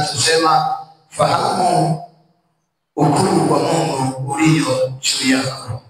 anasema fahamu ukuu wa Mungu ulio juu yako.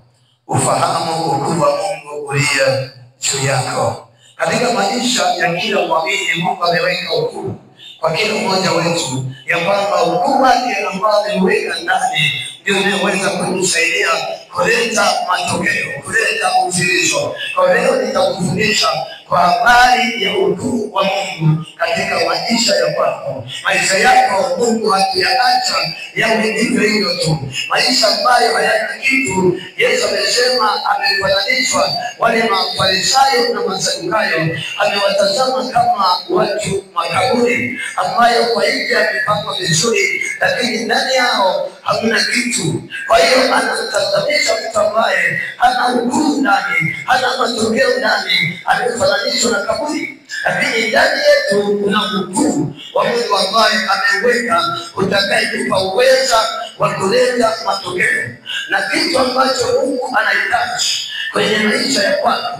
Ufahamu ukuu wa Mungu ulio juu yako. Katika maisha ya kila mwamini, Mungu ameweka ukuu kwa kila mmoja wetu, ya kwamba ukuu wake ambao ameweka ndani ndio unaweza kutusaidia kuleta matokeo, kuleta udhihirisho. Kwa leo nitakufundisha kwa habari ya ukuu wa Mungu katika maisha ya kwako. Maisha yako Mungu hakuyaacha yawe hivyo hivyo tu. Maisha ambayo hayana kitu, Yesu amesema amefananishwa wale Mafarisayo na Masadukayo, amewatazama kama watu makaburi ambayo kwa nje yamepangwa vizuri, lakini ndani yao hamna kitu. Kwa hiyo anatazamisha mtu ambaye hana ukuu ndani, hana matokeo ndani, amefananishwa na kaburi. Lakini ndani yetu kuna ukuu wa Mungu ambaye ameweka utakayetupa uweza wa kuleta matokeo. Na kitu ambacho Mungu anahitaji kwenye maisha ya kwako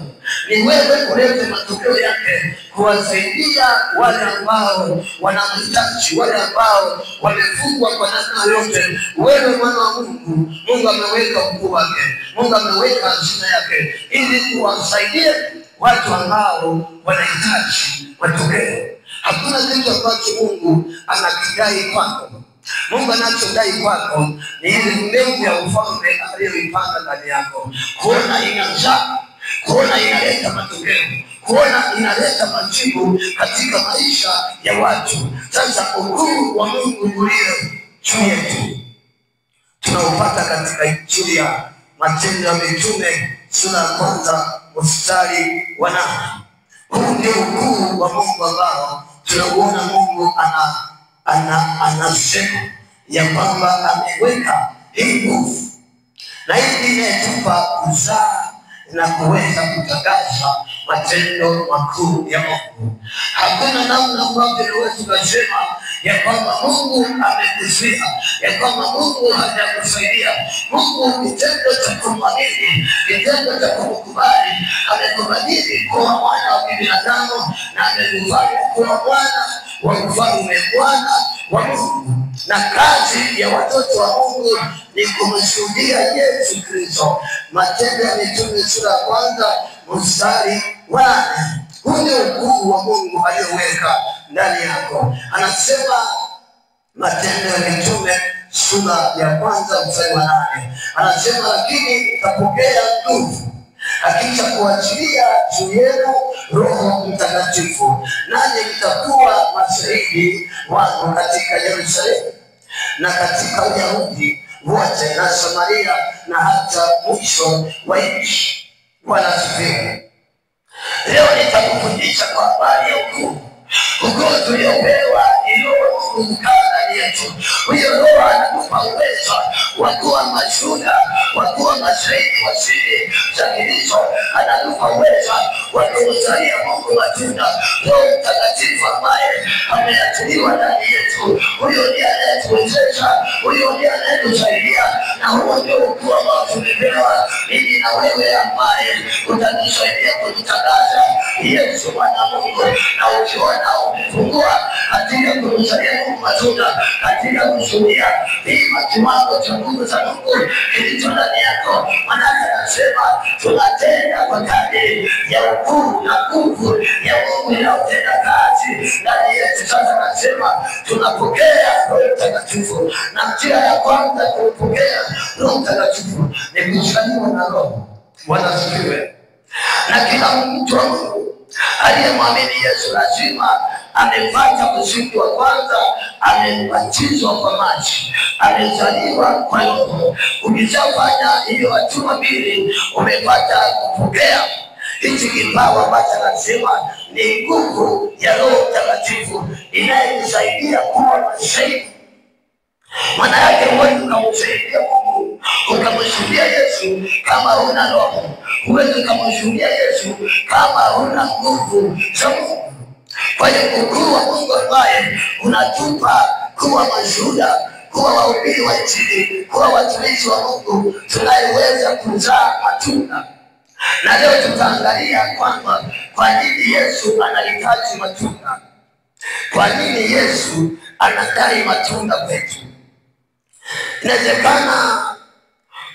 ni wewe kuleta matokeo yake, kuwasaidia wale ambao wanamhitaji, wale ambao wamefungwa kwa namna yote. Wewe mwana wa Mungu, Mungu ameweka ukuu wake, Mungu ameweka hazina yake ili kuwasaidia watu ambao wanahitaji matokeo. Hakuna kitu ambacho Mungu anakidai kwako. Mungu anachodai kwako ni ile mbegu ya ufalme aliyoipanda ndani yako, kuona inazaa, kuona inaleta matokeo, kuona inaleta majibu katika maisha ya watu. Sasa ukuu wa Mungu ulio juu yetu tunaupata katika Injili ya Matendo ya Mitume sura ya 1 mstari wa 8. Huu ndio ukuu wa Mungu ambao tunaona Mungu anasema ya kwamba ameweka hii nguvu, na hii inatupa kuzaa na kuweza kutangaza matendo makuu ya Mungu. Hakuna namna ambavyo unaweza kusema ya kwamba Mungu amekuzuia, ya kwamba Mungu hajakusaidia. Mungu kitendo cha kumwamini, kitendo cha kumkubali, amekubali kuwa mwana wa binadamu na amekufanya kuwa mwana wa mfalme, mwana wa Mungu. Na kazi ya watoto wa Mungu ni kumshuhudia Yesu Kristo. Matendo ya Mitume sura ya 1 mstari wa 8. Huu ndio ukuu wa Mungu aliyoweka ndani yako. Anasema Matendo ya Mitume sura ya 1 mstari wa 8. Anasema lakini mtapokea nguvu akisha kuachilia juu yenu Roho Mtakatifu, nanyi mtakuwa mashahidi wangu katika Yerusalemu na katika Uyahudi wote na Samaria na hata mwisho wa nchi. Bwana asifiwe. Leo nitakufundisha kwa habari ya ukuu. Ukuu tuliopewa ni Roho Mungu ndani yetu. Huyo Roho anatupa uwezo wa kuwa mashuhuda, wa kuwa mashahidi wa siri za Kristo. Anatupa uwezo wa kumzalia Mungu matunda. Roho Mtakatifu ambaye ameachiliwa ndani yetu, huyo ndiye anayetuwezesha, huyo ndiye anayetusaidia. Na huo ndio ukuu ambao tumepewa mimi na wewe, ambaye utatusaidia kutangaza Yesu mwana Mungu. Na ukiona umefungua katika kumzalia Mungu matunda, katika kushuhudia hima kiwango cha nguvu za Mungu kilicho ndani yako, manake anasema tunatenda kwa kadiri ya ukuu na nguvu ya Mungu inayotenda kazi ndani yetu. Sasa anasema tunapokea Roho Mtakatifu, na njia ya kwanza kupokea Roho Mtakatifu ni kushikiliwa na Roho. Bwana asifiwe. Na kila mtu wa Mungu aliyemwamini Yesu lazima amepata msingi wa kwanza, amebatizwa kwa maji, amezaliwa kwa Roho. Ukishafanya hiyo hatua mbili, umepata kupokea hichi kipawa ambacho anasema ni nguvu ya Roho Mtakatifu inayekusaidia kuwa mashahidi. Maana yake wewe ukamsaidia Mungu, ukamshuhudia Yesu kama huna Roho. Huwezi kumshuhudia Yesu kama huna nguvu za Mungu. Kwa hiyo ukuu wa Mungu ambaye unatupa kuwa mashuhuda, kuwa wahubiri wa Injili, kuwa watumishi wa Mungu tunayeweza kuzaa matunda. Na leo tutaangalia kwamba kwa nini Yesu anahitaji matunda. Kwa nini Yesu anadai matunda kwetu? Inawezekana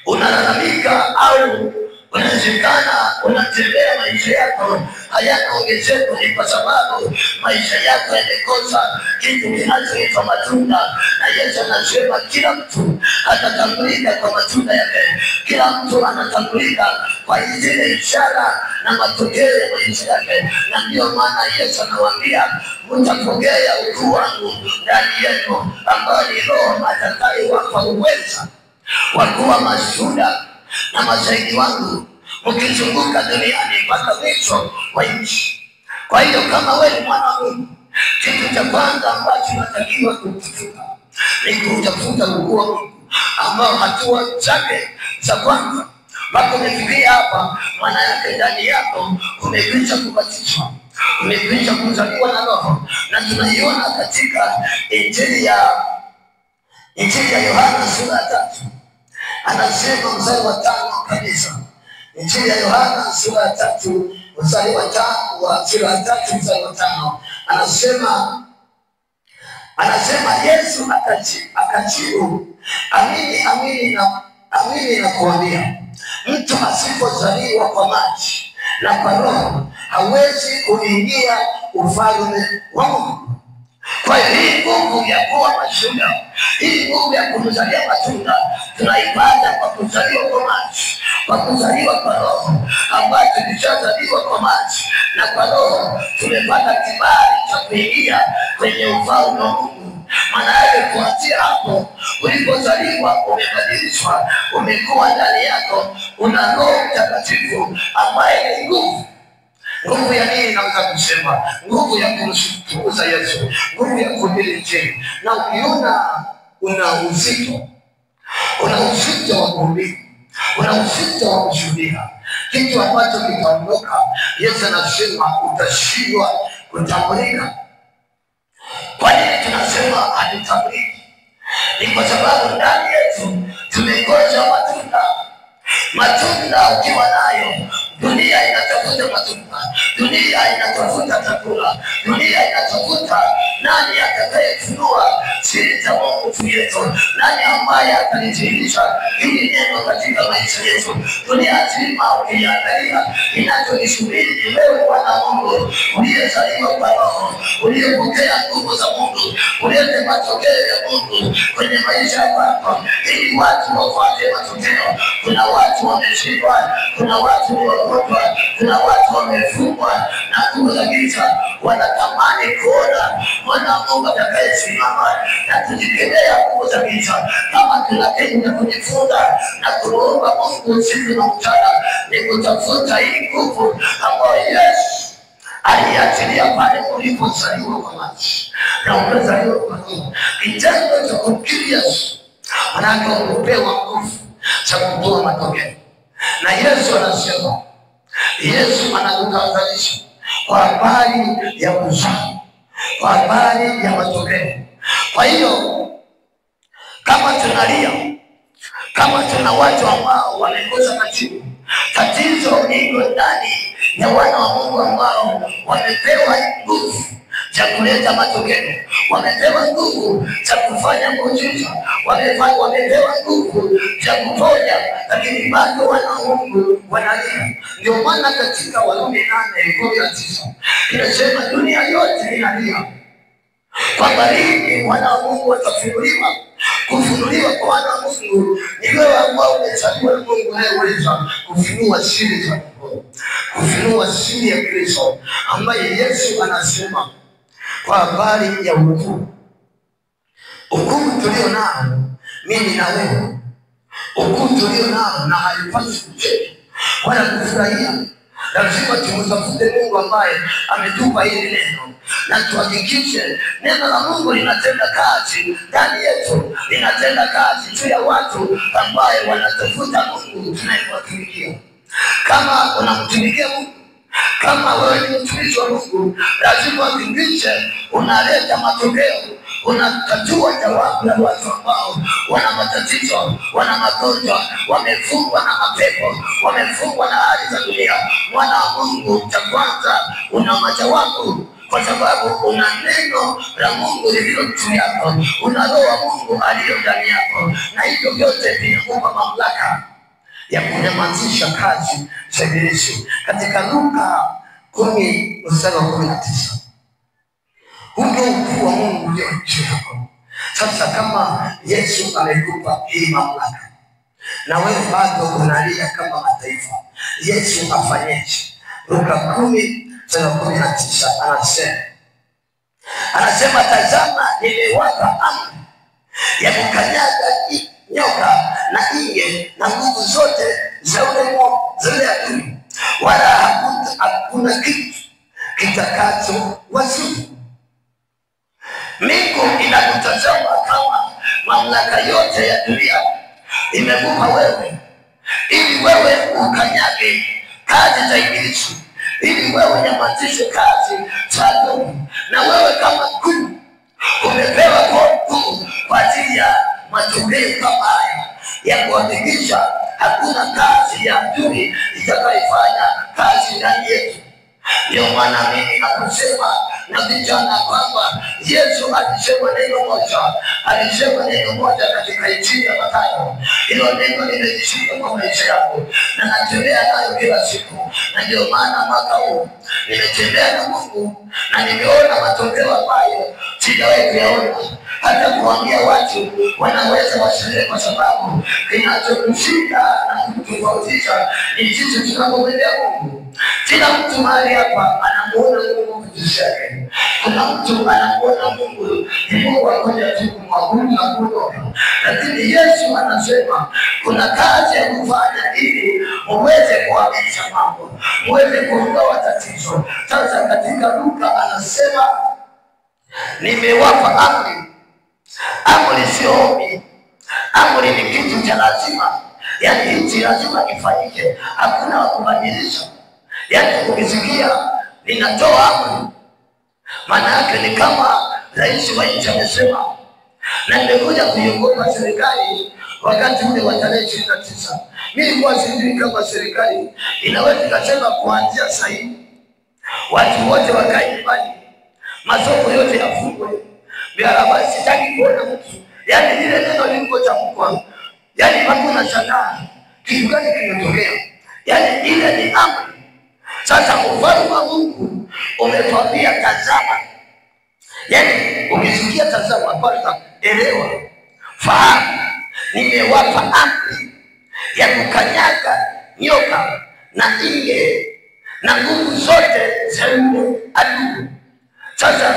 unalalamika au unawezekana unatembea maisha yako hayana ongezeko, ni kwa sababu maisha yako yamekosa kitu kinachoitwa matunda. Na Yesu anasema kila mtu atatambulika kwa matunda yake. Kila mtu anatambulika kwa zile ishara na matokeo ya maisha yake. Na ndio maana Yesu anawaambia, mtapokea ukuu wangu ndani yenu, ambao ni Roho atakayewapa uwezo wa kuwa mashuhuda na mashahidi wangu mkizunguka duniani mpaka mwisho wa nchi. Kwa hiyo kama wewe ni mwana wa Mungu, kitu cha kwanza ambacho unatakiwa kutafuta ni kutafuta ukuu wa Mungu, ambao hatua zake za kwanza mpaka umefikia hapa, maana yake ndani yako umekwisha kubatizwa, umekwisha kuzaliwa na Roho. Na tunaiona katika Injili ya Yohana sura ya 3, anasema mstari wa 5 kabisa. Injili ya Yohana sura ya 3 mstari wa 5, sura ya 3 mstari wa 5, anasema Yesu akajibu, amini nakuambia, mtu asipozaliwa kwa maji na kwa Roho hawezi kuingia ufalme wa Mungu. Kwa hiyo hii nguvu ya kuwa mashuhuda, hii nguvu ya kuzalia matunda tunaipata kwa kuzaliwa kwa maji, kwa kuzaliwa kwa Roho, ambayo tulishazaliwa kwa maji na kwa Roho tumepata kibali cha kuingia kwenye ufalme wa Mungu. Maana yake kuanzia hapo ulipozaliwa umebadilishwa, umekuwa ndani yako una Roho Mtakatifu ambaye ni nguvu. Nguvu ya nini? Naweza kusema nguvu ya kumtukuza Yesu, nguvu ya kuhubiri Injili. Na ukiona una uzito wa kuhubiri, una uzito wa kushuhudia kitu ambacho kitaondoka, Yesu anasema utashindwa kutambulika. Kwa nini tunasema hatutambuliki? Ni kwa sababu ndani yetu tumekosa matunda. Matunda ukiwa nayo, dunia inatafuta matunda, dunia inatafuta chakula, dunia inatafuta nani atakayefunua siri za Mungu yetu, nani ambaye atalijirisha hili neno katika maisha yetu. Dunia nzima ukiangalia inacholisubiri ni wewe Bwana Mungu, uliyezaliwa kwa Roho, uliyepokea nguvu za Mungu, ulete matokeo ya Mungu kwenye maisha yako, ili watu wafuate matokeo. Kuna watu wameshindwa, kuna watu wameogopa, kuna watu wamefungwa na nguvu za giza, wanatamani kuona Mwana wa Mungu atakayesimama na kujikemea nguvu za giza. Kama tunapenda kujifunza na kuomba Mungu usiku na mchana, ni kutafuta hii nguvu ambayo Yesu aliachilia pale ulipozaliwa kwa maji na umezaliwa kwa Roho. Kitendo cha kumkiri Yesu, manake umepewa nguvu za kutoa matokeo. Na Yesu anasema, Yesu anatutahadharisha kwa habari ya kuzaa, kwa habari ya matokeo. Kwa hiyo kama tunalia, kama tuna watu ambao wamekosa majibu, tatizo liko ndani ya wana wa Mungu ambao wamepewa nguvu za kuleta matokeo, wamepewa nguvu za kufanya muujiza, wamepewa nguvu za kuponya, lakini bado wana wa Mungu wanalia. Ndio maana katika Warumi 8:19 inasema dunia yote inalia kwamba lini wana wa Mungu watafunuliwa. Kufunuliwa kwa wana wa Mungu ni wewe ambao umezaliwa na Mungu, anayeweza kufunua siri za Mungu, kufunua siri ya Kristo ambaye Yesu anasema kwa habari ya ukuu. Ukuu tulio nao mimi na wewe, ukuu tulio nao, na haipaswi kucheka wala kufurahia. Lazima tumtafute Mungu ambaye ametupa hili neno, na tuhakikishe neno la Mungu linatenda kazi ndani yetu, linatenda kazi juu ya watu ambaye wanatafuta Mungu tunayemtumikia. Kama unamtumikia Mungu, kama wewe ni mtumishi wa Mungu, lazima uhakikishe unaleta matokeo, unatatua jawabu la watu ambao wana matatizo, wana magonjwa, wamefungwa na mapepo, wamefungwa na hali za dunia. Mwana wa Mungu, cha kwanza una majawabu kwa sababu una neno la Mungu lililo juu yako, una Roho wa Mungu aliyo ndani yako, na hivyo vyote vinakupa mamlaka ya kunyamazisha kazi za ibilisi. Katika Luka 10:19, huu ndio ukuu wa Mungu ulio juu yako. Sasa kama Yesu amekupa hii mamlaka na wewe bado unalia kama mataifa, Yesu afanyeje? Luka 10:19 anasema tazama, nimewapa amri ya kukanyaga nyoka na inge na nguvu zote za ule adui, wala hakuna kitu kitakacho wazuru. Mungu inakutazama kama mamlaka yote ya dunia imekupa wewe, ili wewe ukanyage kazi za ibilisi, ili wewe nyamazishe kazi za adui. Na wewe kama mkuu umepewa nguvu kwa ajili ya matokeo kama haya, ya kuhakikisha hakuna kazi ya adui itakayofanya kazi ndani yetu. Ndio maana mimi nakusema na vijana kwamba Yesu alisema neno moja katika Injili ya Mathayo. Hilo neno limejishika kwa maisha yako na natembea nayo kila siku, na ndio maana mwaka huu nimetembea na Mungu na nimeona matokeo ambayo sijawahi kuyaona. Hata kuambia watu wanaweza wasielewe, kwa sababu kinachokushinda na kutofautisha ni jinsi tunavyomwendea Mungu. Kila mtu mahali hapa anamuona Mungu kujishake. Kuna mtu anamuona Mungu ni Mungu akoja tu kumwabudu na kuondoka. Lakini Yesu anasema kuna kazi ya kufanya ili uweze kuhamisha mambo, uweze kuondoa tatizo. Sasa katika Luka anasema nimewapa amri. Amri sio ombi. Amri ni kitu cha lazima. Yaani hichi lazima kifanyike. Hakuna wa kubadilisha. Yaani ukisikia ninatoa amri, maana yake ni kama rais wa nchi amesema, na nimekuja kuiongoza serikali wakati ule wa tarehe 29. Mimi nilikuwa sijui kama serikali inaweza kusema kuanzia sasa hivi watu wote wakae nyumbani, masoko yote yafungwe, biashara sitaki kuona mtu. Yaani ile neno lilipotamkwa, yaani hakuna shangaa kitu gani kimetokea. Yaani ile ni amri. Sasa ufalme wa Mungu umetuambia tazama. Yaani ukisikia tazama, kwanza elewa, fahamu, nimewapa amri ya kukanyaga nyoka na inge na nguvu zote za yule adui. Sasa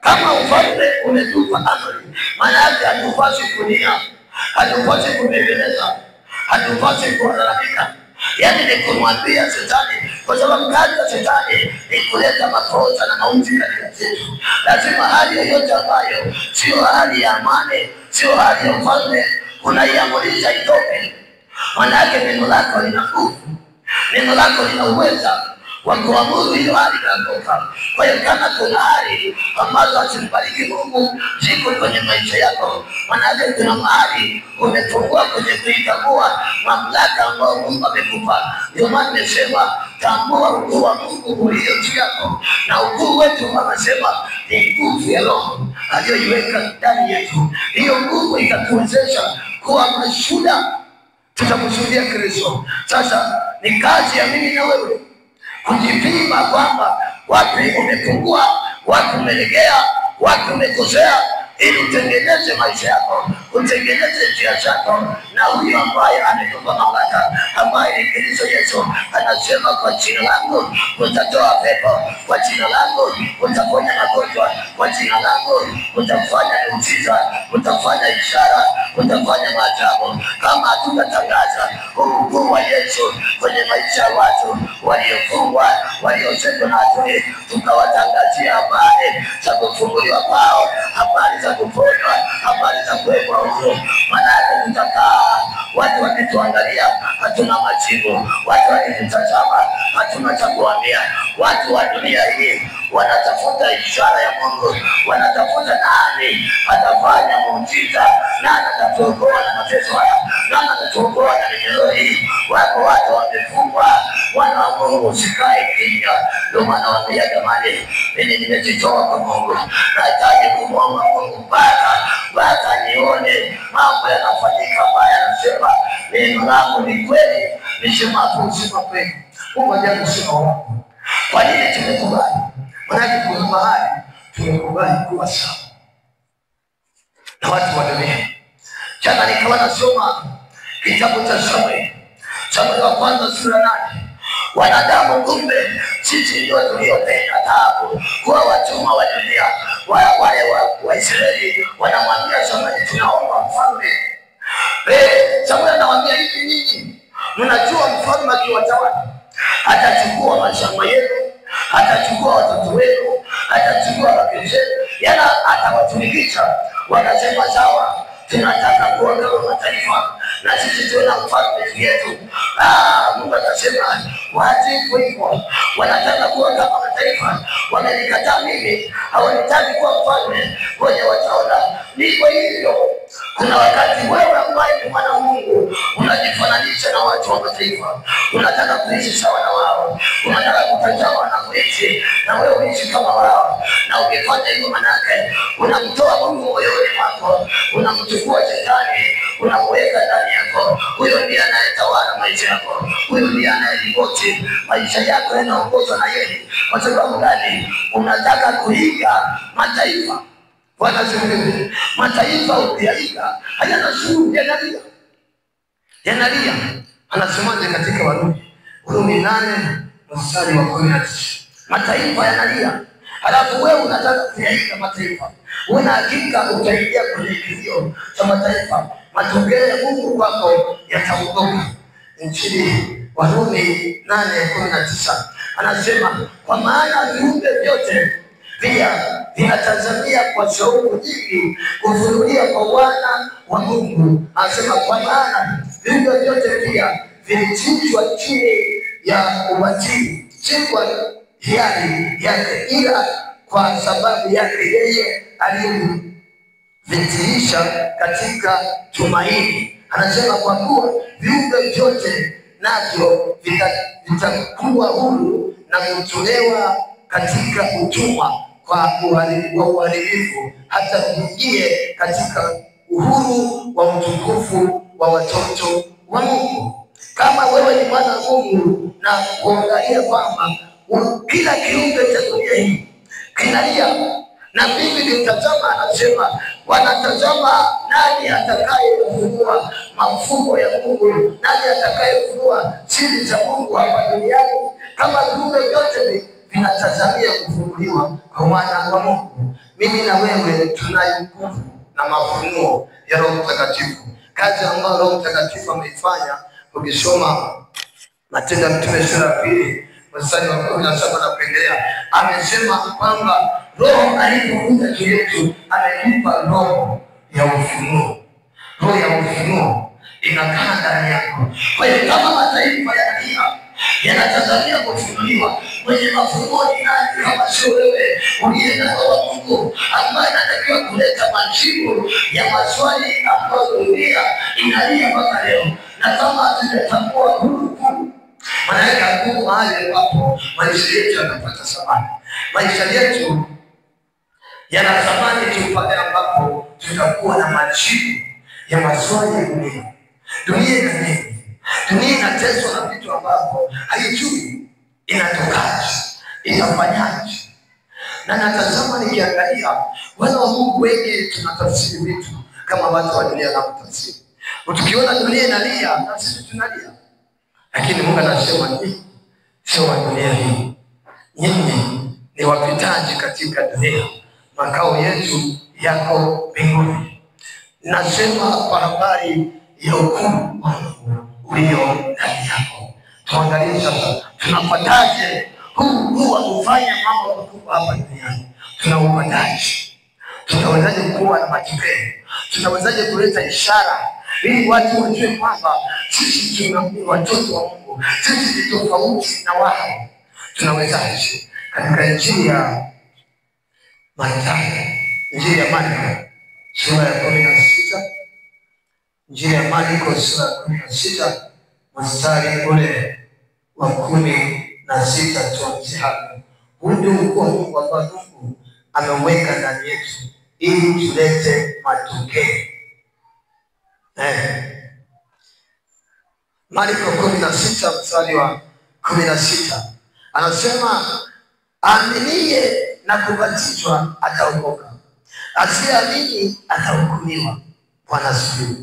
kama ufalme umetupa amri, maana yake hatupaswi kulia, hatupaswi kubembeleza, hatupaswi kulalamika. Yaani ni kumwambia Shetani, kwa sababu kazi ya Shetani ni kuleta makosa na mauti katika zetu. Lazima hali yoyote ambayo sio hali ya amani, sio hali ya ufalme, unaiamurisha itoke. Maana yake neno lako lina nguvu, neno lako lina uweza wa kuamuru hiyo hali kuondoka. Kwa hiyo kama kuna hali ambazo hasimbariki Mungu ziko kwenye maisha yako, maana yake kuna mahali umefungua kwenye kuitambua mamlaka ambayo Mungu amekupa. Ndio maana nimesema tambua ukuu wa Mungu ulio juu yako, na ukuu wetu anasema ni nguvu ya Roho aliyoiweka ndani yetu. Hiyo nguvu itatuwezesha kuwa mashuhuda, tutamshuhudia Kristo. Sasa ni kazi ya mimi na wewe kujipima kwamba wapi umepungua, wapi umelegea, wapi umekosea, ili utengeneze maisha yako, utengeneze njia zako. Na huyo ambaye amekupa mamlaka, ambaye ni Kristo Yesu, anasema kwa jina langu utatoa pepo, kwa jina langu utaponya magonjwa, kwa jina langu utafanya miujiza, utafanya ishara, utafanya maajabu. Kama hatutatangaza ukuu wa Yesu kwenye maisha ya watu waliofungwa, walioshindwa na adui, tukawatangazia habari za kufunguliwa kwao, habari za kuponywa, habari za kuwekwa huru, maana yake tutakaa watu wakituangalia hatuna majibu, watu wakitutazama hatuna cha kuambia. Watu wa dunia hii wanatafuta ishara ya Mungu, wanatafuta nani atafanya muujiza, nani atatuokoa na mateso haya, nani atatuokoa na minyoro hii. Wako watu wamefungwa, wana wa Mungu usikae kimya. Ndio maana waambia jamani, mimi nimejitoa kwa Mungu, nahitaji kumwomba Mungu mpaka nione mambo yanafanyika. Baya anasema neno langu ni kweli, nisemapo usema kweli. Mungu hajakusema wako. Kwa nini tumekubali? Maana kuna mahali tumekubali kuwa sawa na watu wa dunia. Jana nikawa nasoma kitabu cha Samueli wa kwanza sura 8. Wanadamu kumbe sisi ndio tuliopenda taabu kuwa watumwa wa dunia. Wale wa Israeli wanamwambia Samueli, tunaomba mfalme. Samueli anawaambia hivi, nyinyi mnajua mfalme akiwatawala atachukua mashamba yenu, atachukua watoto wenu, atachukua wake zenu, yana atawatumikisha. Wakasema sawa, tunataka kuwa kama mataifa na sisi tuna mfalme wetu. Mungu akasema wazi hivyo, wanataka kuwa kama mataifa, wamenikataa mimi, hawanitaki kuwa mfalme, ngoja wataona. Ndivyo hivyo, kuna wakati wewe ambaye ni mwana wa Mungu unajifananisha na watu wa mataifa, unataka kuishi sawa na wao, unataka kutazama wanavyoishi na wewe uishi kama wao. Na ukifanya hivyo, manake unamtoa Mungu moyoni mwako, unamchukua shetani, unamweka ndani yako. Huyo ndiye anayetawala maisha yako, huyo ndiye anayeripoti maisha yako, yanaongozwa na yeye. Kwa sababu gani? Unataka kuiga mataifa. Bwana asifiwe. Mataifa ukiiga hayana shughuli, yanalia. Anasemaje katika Warumi 8:19? Mataifa yanalia, halafu wewe unataka kuiga mataifa. Una hakika utaingia kwenye kilio cha mataifa, matokeo ya Mungu kwako yataondoka. Injili Warumi 8:19 anasema, kwa maana viumbe vyote pia vinatazamia kwa shauku nyingi kufunuliwa kwa wana wa Mungu. Anasema kwa maana viumbe vyote pia vilichinjwa chini ya ubatili, si kwa hiari yake, ila kwa sababu yake yeye aliyevitiisha katika tumaini. Anasema kwa kuwa viumbe vyote navyo vitakuwa huru na kutolewa katika utumwa kwa uharibifu, hata kuingie katika uhuru wa utukufu wa watoto wa Mungu. Kama wewe ni mwana wa Mungu na kuangalia kwamba kila kiumbe cha dunia hii kinalia, na mimi nitazama, anasema wanatazama nani atakayefunua mafumbo ya Mungu, nani atakayefunua siri za Mungu hapa duniani. Kama viumbe vyote vinatazamia kufunuliwa kwa wana wa Mungu, mimi na wewe tunayo nguvu na mafunuo ya Roho Mtakatifu, kazi ambayo Roho Mtakatifu ameifanya. Ukisoma Matendo ya Mitume sura 2 mstari wa 17 na kuendelea, amesema kwamba Roho alipokuja juu yetu amenipa roho ya ufunuo. Roho ya ufunuo inakaa ndani yako. Kwa hiyo kama mataifa yanatazamia kufunuliwa, mwenye mafunuo ni nani kama sio wewe uliye na Roho wa Mungu, ambaye anatakiwa kuleta majibu ya maswali ambayo dunia inalia mpaka leo. Na kama hatutatambua huru, maana yake hakuna mahali ambapo maisha yetu yanapata thamani. Maisha yetu yana thamani tu pale ambapo tutakuwa na majibu ya maswali ya dunia. Dunia ina nini? Dunia inateswa na vitu ambavyo haijui inatokaje, inafanyaje. Na natazama nikiangalia wana wa Mungu wengi tunatafsiri vitu kama watu wa dunia wanatafsiri. Tukiona dunia inalia na sisi tunalia. Lakini Mungu anasema ni sio wa dunia hii. Nyinyi ni wapitaji katika dunia, makao yetu yako mbinguni. Nasema kwa habari ya hukumu ulio ndani yako. Tuangalie sasa tunapataje huu wa kufanya mambo makubwa hapa duniani. Tunaupataje? Tunawezaje kuwa na matokeo? Tunawezaje kuleta ishara ili watu wajue kwamba sisi ni watoto wa Mungu, sisi ni tofauti na wao? Tunawezaje? Katika Injili ya Mathayo, Injili ya Marko sura ya 16, Injili ya Marko sura ya 16 mstari ule wa 16 tuanze hapo. Huu ndio ukuu Mungu ambao Mungu ameweka ndani yetu ili tulete matokeo. Marko 16 mstari wa 16 anasema, aaminiye na kubatizwa ataokoka, asiyeamini atahukumiwa. Bwana asifiwe.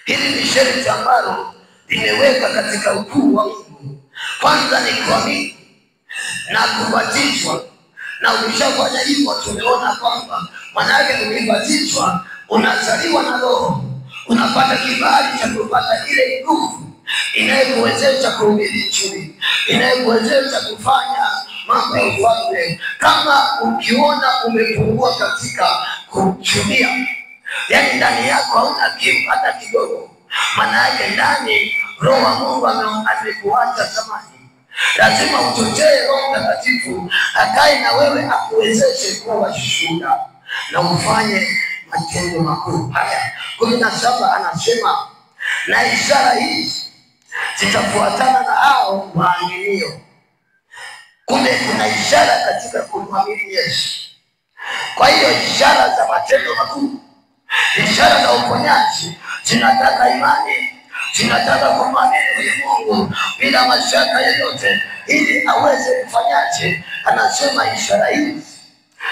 Hili ni sharti ambalo limeweka katika ukuu wa Mungu. Kwanza ni kuamini na kubatizwa, na ukishafanya hivyo tumeona kwamba maana yake ukibatizwa unazaliwa na Roho, unapata kibali cha kupata ile nguvu inayekuwezesha kuhubiri Injili, inayekuwezesha kufanya mambo ya ufalme. Kama ukiona umepungua katika kuchukia, yani ndani yako hauna kiu hata kidogo, maana yake ndani Roho wa Mungu amekuacha zamani. Lazima uchochee Roho Mtakatifu akae na wewe, akuwezeshe kuwa shuhuda na ufanye matendo makuu. Haya 17 anasema, na ishara hizi zitafuatana na hao waaminio. Kumbe kuna ishara katika kumwamini Yesu. Kwa hiyo ishara za matendo makuu, ishara za uponyaji zinataka imani, zinataka kumwamini Mungu bila mashaka yoyote ili aweze kufanyaje. Anasema ishara hizi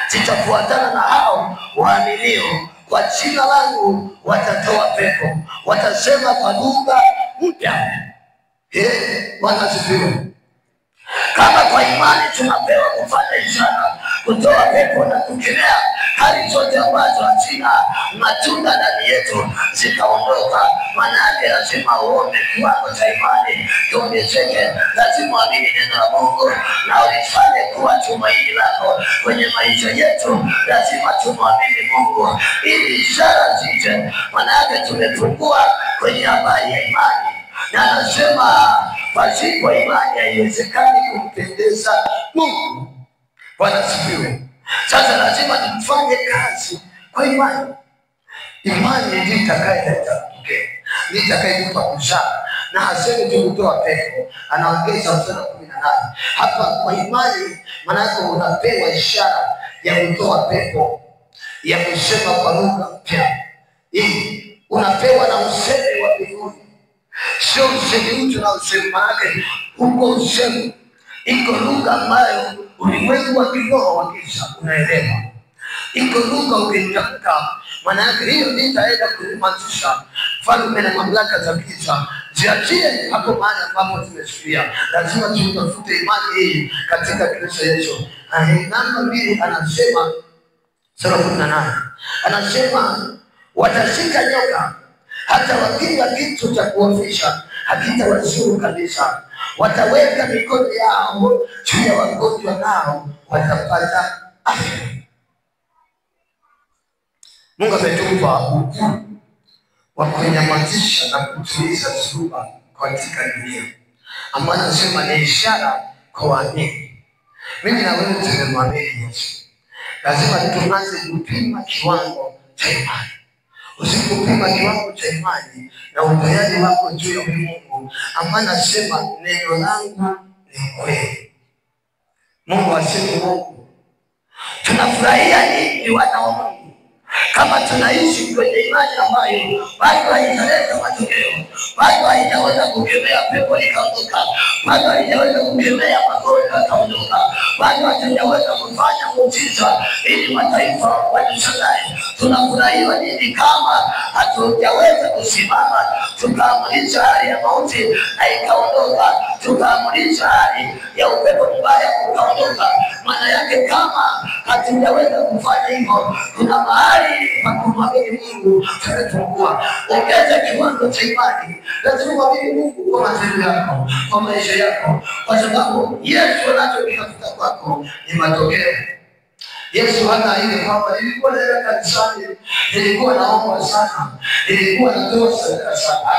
zitafuatana na hao waaminio, kwa jina langu watatoa pepo, watasema kwa lugha mpya. Bwana asifiwe. Kama kwa imani tunapewa kufanya ishara, kutoa pepo na kukemea hali zote ambazo hazina matunda ndani yetu zikaondoka, maana yake lazima uombe kiwango cha imani kiongezeke. Lazima uamini neno la Mungu na ulifanye kuwa tumaini lako kwenye maisha yetu. Lazima tumwamini Mungu ili ishara zije, maana yake tumepungua kwenye habari ya imani. Na anasema pasipo imani haiwezekani kumpendeza Mungu. Bwana asifiwe. Sasa lazima tufanye kazi kwa imani. Imani ndiyo itakayoleta matokeo, ndiyo itakayotupa kuzaa. Na hasemi tu kutoa pepo, anaongeza mstari 18. Hapa kwa imani maana yake unapewa ishara ya kutoa pepo, ya kusema kwa lugha mpya. Hii unapewa na usemi wa mbinguni. Sio usemi mtu na usemi, maanake huko usemi iko lugha ambayo ulimwengu wa kiroho wakisha unaelewa. Iko lugha ukitamka, maana yake hiyo ndiyo itaenda kuimarisha falme na mamlaka za giza ziachie hapo mahali ambapo tumeshuhudia. Lazima tutafute imani hii katika Kristo Yesu. Namba 2 anasema sura 18, anasema watashika nyoka, hata wakinywa kitu cha kuofisha hakitawazuru kabisa. Wataweka mikono yao juu ya wagonjwa nao watapata afya. Mungu ametupa ukuu wa kunyamazisha na kutuliza dhoruba katika dunia, ambayo anasema ni ishara kwa waamini. Mimi na wewe tumemwamini Yesu, lazima tuanze kupima kiwango cha imani. Usipopima kiwango cha imani na utayari wako juu ya Mungu, ambaye anasema neno langu ni kweli. Mungu aseme Mungu. Tunafurahia nini wana wa Mungu kama tunaishi kwenye imani ambayo bado haijaleta matokeo, bado haijaweza kukemea pepo ikaondoka, bado haijaweza kukemea magonjwa yakaondoka, bado haijaweza kufanya muujiza ili mataifa wajishangae? Tunafurahiwa nini kama hatujaweza kusimama tukaamulisha hali ya mauti na ikaondoka, tukaamulisha hali ya upepo mbaya ukaondoka? Maana yake kama hatujaweza kufanya hivyo, kuna mahali pa kumwamini Mungu tumepungua. Ongeza kiwango cha imani. Lazima uamini Mungu kwa matendo yako, kwa maisha yako, kwa sababu Yesu anachokitafuta kwako ni matokeo. Yesu hana ile kwamba nilikuwa naenda kanisani, nilikuwa naomba sana, nilikuwa natoa sadaka sana.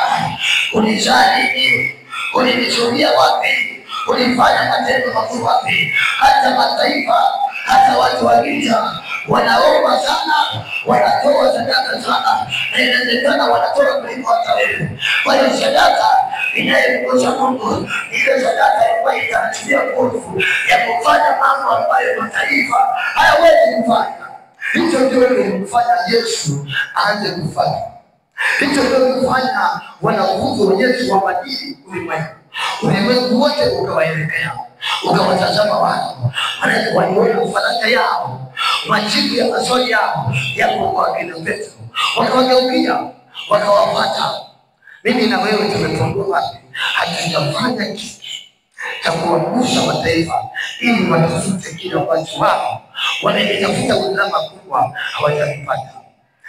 Unijali nini? Ulinishuhudia wapi? ulifanya matendo makubwa wapi? Hata mataifa, hata watu wa giza wanaomba sana, wanatoa sadaka sana, na inawezekana wanatoa kuliko hata wewe. Kwa hiyo sadaka inayomgusa Mungu ile sadaka ambayo itatumia nguvu ya kufanya mambo ambayo mataifa hayawezi kufanya. Hicho ndio kilimfanya Yesu aanze kufanya. Hicho ndio kufanya wanafunzi wa Yesu wabadili ulimwengu. Ulimwengu wote ukawaelekea, ukawatazama watu, maana waliona ufanaka yao, majibu ya maswali yao yako kwa kina Petro. Wakawageukia, wakawafuata. Mimi na wewe tumepungua wapi? Hatujafanya kitu cha kuwagusa mataifa ili watafute kile ambacho wao wanaitafuta gharama kubwa hawajakipata.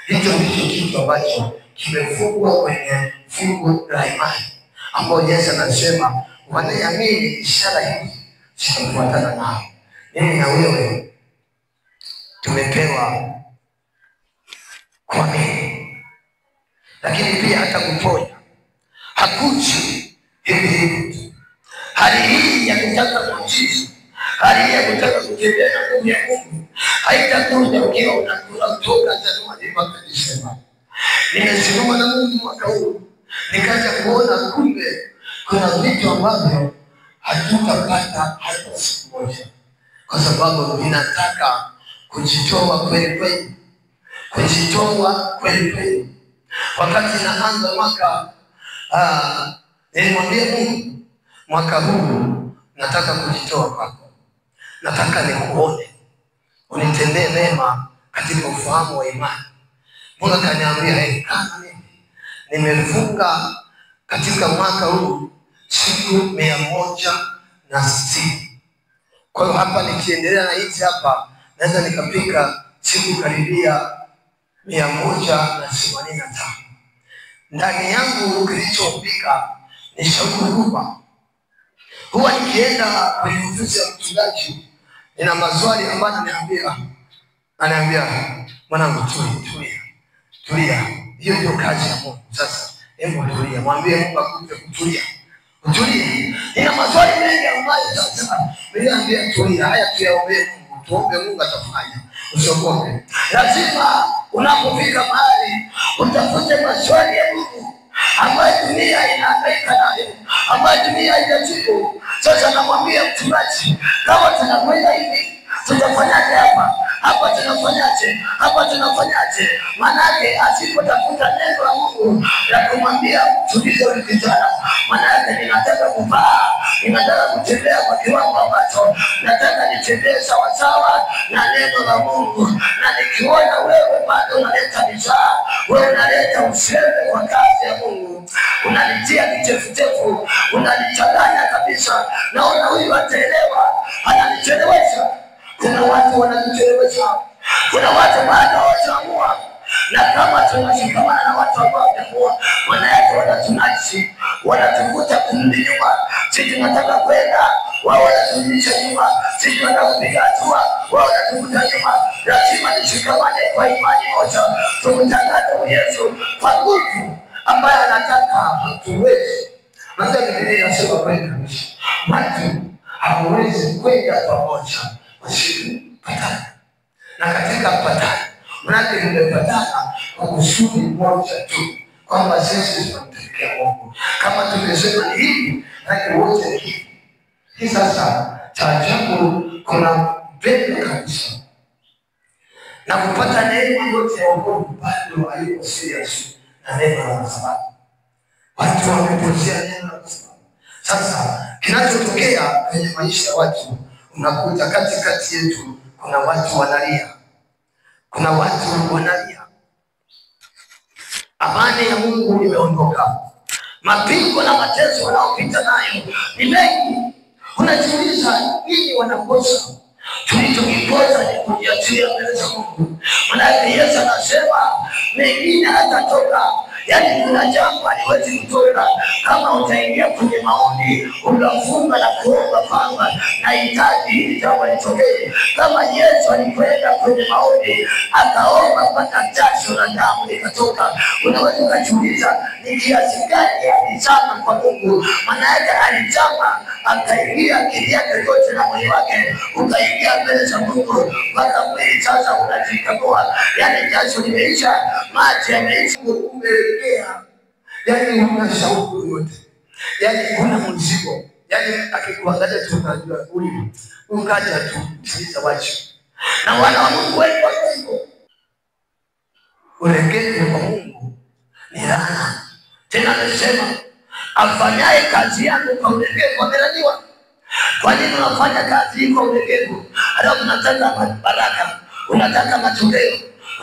Hicho ndicho kitu ambacho kimefungwa kwenye fungu la imani, ambapo Yesu anasema wanaamini ishara hizi zitafuatana nao. Mimi na wewe tumepewa kuamini, lakini pia hata kuponya hakuji hivi hivi. Hali hii ya kutaka muujiza, hali hii ya kutaka kutembea na nguvu ya Mungu haitakuja ukiwa unakula kutoka Januari mpaka Disemba. Nimesimama na Mungu mwaka huu, nikaanza kuona kumbe kuna vitu ambavyo hatutapata hata siku moja, kwa sababu ninataka kujitoa kweli kweli, kujitoa kweli kweli. Wakati naanza mwaka nilimwambia Mungu, mwaka huu nataka kujitoa kwako, nataka nikuone, unitendee mema katika ufahamu wa imani. Mungu akaniambia kama nimefunga katika mwaka huu siku 160. Kwa hiyo hapa nikiendelea na hizi hapa naweza nikapika siku karibia 185. Ndani yangu kilichopika ni shauku kubwa. Huwa nikienda kwenye ofisi ya mchungaji, nina maswali ambayo ananiambia mwanangu, tulia. Hiyo ndio kazi ya Mungu. Sasa hebu tulia, mwambie Mungu akupe kutulia. Nina maswali mengi ambayo sasa niambia tulia. Haya tuyaombe Mungu, tuombe Mungu atafanya. Usiogope. Lazima unapofika mahali utafute maswali ya Mungu ambayo dunia inahangaika nayo, ambayo dunia haijajibu. Sasa namwambia mchungaji, kama tunakwenda hivi tutafanyaje hapa tunafanyaje? Manake asipotafuta neno la Mungu la kumwambia tulize ukijana, manake ninataka kupaa, ninataka kutembea kwa kiwango ambacho nataka nitembee sawasawa na neno la Mungu. Na nikiona wewe bado unaleta mizaa, wewe unaleta useme kwa kazi ya Mungu, unanitia kichefuchefu, unanichanganya kabisa, naona huyu ataelewa, ananichelewesha. Kuna watu wananichelewesha, kuna watu bado hawajaamua. Na kama tunashikamana na watu ambao hawajaamua, maana yake wanatunachi, wanatuvuta kurudi nyuma. Sisi tunataka kwenda, wao wanaturudisha nyuma. Sisi tunataka kupiga hatua, wao wanatuvuta nyuma. Lazima tushikamane kwa imani moja, tumtangaze Yesu kwa nguvu ambaye anataka hatuwezi. Maana Biblia inasema kweli kabisa, watu hawawezi kwenda pamoja wasipopatana. Na katika patana, maana tumepatana kwa kusudi moja tu, kwamba sisi tunamtumikia Mungu. Kama tumesema ni hivi, na wote ni hivi. Hii sasa cha ajabu, kuna mbele kabisa na kupata neema yote ya wokovu bado hayuko serious na neno la sababu. Watu wamepoteza neno la sababu. Sasa kinachotokea kwenye maisha ya watu, unakuta katikati yetu kuna watu wanalia. Amani ya Mungu imeondoka. Mapigo na mateso wanaopita nayo ni mengi. Unajiuliza nini wanakosa? Tulichokikosa ni kujiachia mbele za Mungu. Maana Yesu anasema mengine hatatoka Yani kuna jambo haliwezi kutoka kama utaingia kwenye maombi unafunga na kuomba kwamba nahitaji hili jambo litokee. Kama Yesu alipoenda kwenye maombi akaomba mpaka jasho na damu likatoka, unaweza kujiuliza ni kiasi gani alizama kwa Mungu. Maana yake alizama akaingia akili yake yote na mwili wake ukaingia mbele za Mungu mpaka mwili sasa unajikagua. Yani jasho limeisha, maji yameisha, umelegea. Yani una shauku yote, yani una mzigo. Yani akikuangalia tu unajua huyu ukaja tu msikiliza wacho. Na wana wa Mungu wengi wako hivyo. Ulegevu kwa Mungu ni laana. Tena anasema afanyaye kazi yako kwa ulegevu amelaniwa. Kwa nini unafanya kazi kwa ulegevu? Halafu unataka baraka, unataka matokeo,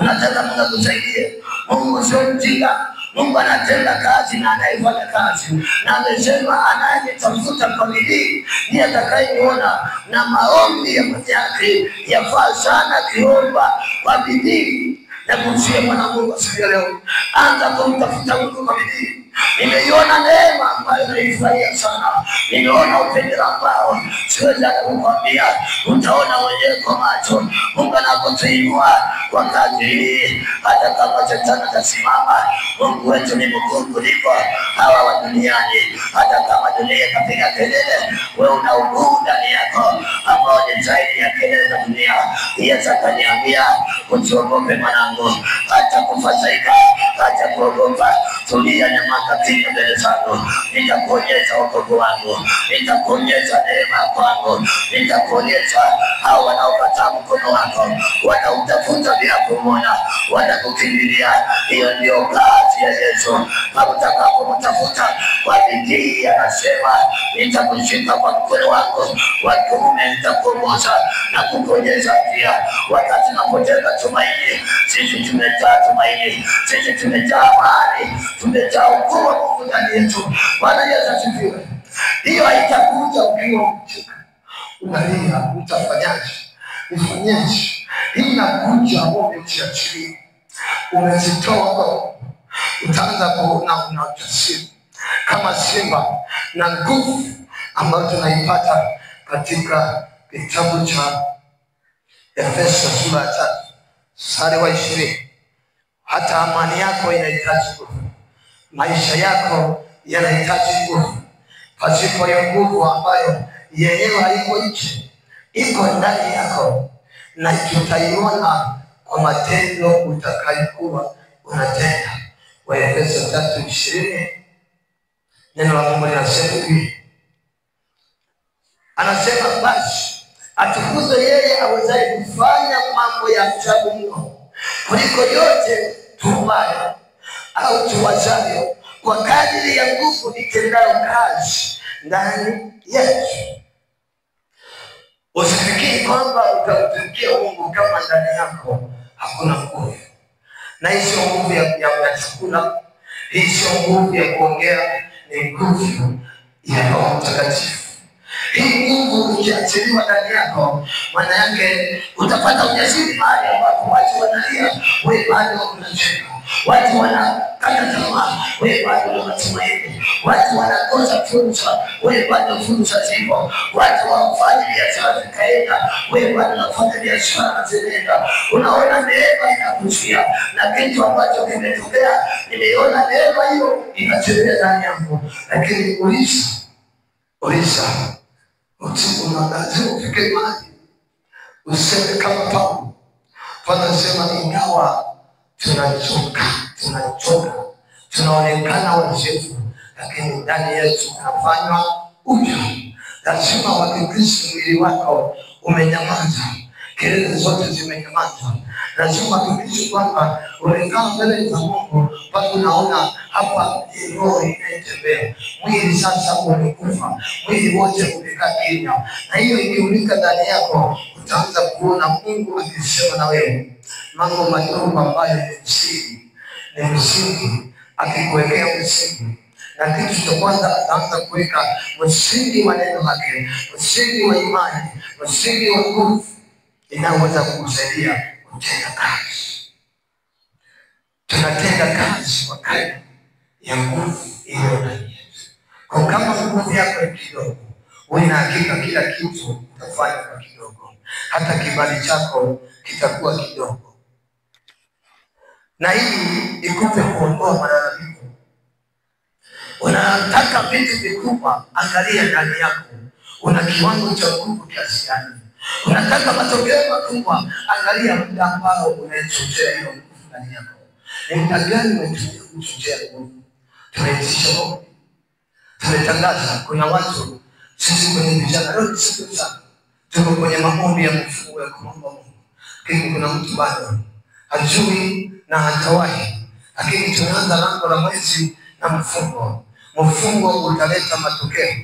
unataka Mungu akusaidie. Mungu sio mjinga. Mungu anatenda kazi na anayefanya kazi. Na amesema anayetafuta kwa bidii ndiye atakayeniona. Na maombi ya yake yafaa sana kiomba kwa bidii. Na kumshia mwana Mungu siku ya leo, anza kumtafuta Mungu kwa bidii. Nimeiona neema ambayo naifurahia sana. Nimeona upendo ambao siwezi kukwambia, utaona mwenyewe kwa macho. Mungu anapotuinua kwa kazi hii, hata kama shetani atasimama, Mungu wetu ni mkuu kuliko hawa wa duniani. Hata kama dunia ikapiga kelele, wewe una ukuu ndani yako ambao ni zaidi ya kelele za dunia. Yesu akaniambia, usiogope mwanangu, hata kufadhaika, hata kuogopa. Tulia na makatini mbele zangu, nitakuonyesha wokovu wangu, nitakuonyesha neema kwangu, nitakuonyesha hao wanaokataa mkono wako, wanautafuta bila kumwona, wanakukimbilia. Hiyo ndio kazi ya Yesu. Utakapomtafuta kwa bidii, anasema nitakushika kwa mkono wako wa kuume, nitakuongoza na kukuonyesha njia. Wakati tunapoteza tumaini, sisi tumejaa tumaini, sisi tumejaa amani, tumejaa ukuu wa Mungu ndani yetu. Bwana Yesu asifiwe. Hiyo haitakuja ukiwa mcheka unalia utafanyaje, ufanyaje. Hii inakuja umejiachilia, umejitoa, utaanza kuona una ujasiri kama simba na nguvu ambayo tunaipata katika kitabu cha Efeso sura ya 3 mstari wa 20. Hata amani yako inahitaji nguvu, maisha yako yanahitaji nguvu. Pasipo hiyo nguvu ambayo yenyewe haiko nje, iko ndani yako, na tutaiona kwa matendo utakayokuwa unatenda. Wa Efeso 3:20, neno la Mungu linasema hivi. Anasema basi atukuzwe yeye awezaye kufanya mambo ya ajabu mno kuliko yote tuombayo au tuwazayo, kwa kadiri ya nguvu itendayo kazi ndani yetu. Usifikiri kwamba utamtumikia Mungu kama ndani yako hakuna nguvu. Na hii sio nguvu ya chakula, hii sio nguvu ya kuongea, ni nguvu ya Roho Mtakatifu. Hii nguvu ikiachiliwa ndani yako, maana yake utapata ujasiri mahali ambapo watu wanalia, wewe bado unacheka. Watu wanakata tamaa, wewe bado unatumaini. Watu wanakosa fursa, wewe bado fursa zipo. Watu wafanya biashara zikaenda, wewe bado unafanya biashara zinaenda. Unaona neema inakujia, na kitu ambacho kimetokea, nimeona neema hiyo inatembea ndani yangu. Lakini uliza lazima ufike mahali useme kama Paulo. Paulo anasema ingawa tunachoka, tunaonekana wazefu, lakini ndani yetu tunafanywa upya. Lazima uhakikishe mwili wako umenyamaza, kelele zote zimenyamaza. Lazima uhakikishe kwamba unakaa mbele za Mungu, bado unaona hapa roho inatembea. Mwili sasa umekufa, mwili wote umekaa kimya. Na hiyo ikiulika ndani yako, utaanza kuona Mungu akisema na wewe mambo madogo ambayo ni msingi, akikuwekea msingi. Na kitu cha kwanza ataanza kuweka msingi wa neno lake, msingi wa imani, msingi wa nguvu inayoweza kukusaidia kutenda kazi. Tunatenda kazi wakati ya nguvu iliyo ndani yetu. Kwa kama nguvu yako ni kidogo, wewe na hakika kila kitu utafanya kwa kidogo. Hata kibali chako kitakuwa kidogo. Na hii ikupe kuondoa malalamiko. Unataka vitu vikubwa, angalia ndani yako. Una kiwango cha nguvu kiasi gani? Unataka matokeo makubwa, angalia muda ambao unachochea hiyo nguvu ndani yako. Ni muda gani unatumia kuchochea nguvu? Tunaitisha Mungu. Tumetangaza kuna watu sisi kwenye vijana leo siku sana. Tuko kwenye maombi ya mfungo ya kuomba Mungu. Lakini kuna mtu bado hajui na hatawahi. Lakini tunaanza lango la mwezi na mfungo. Mfungo utaleta matokeo.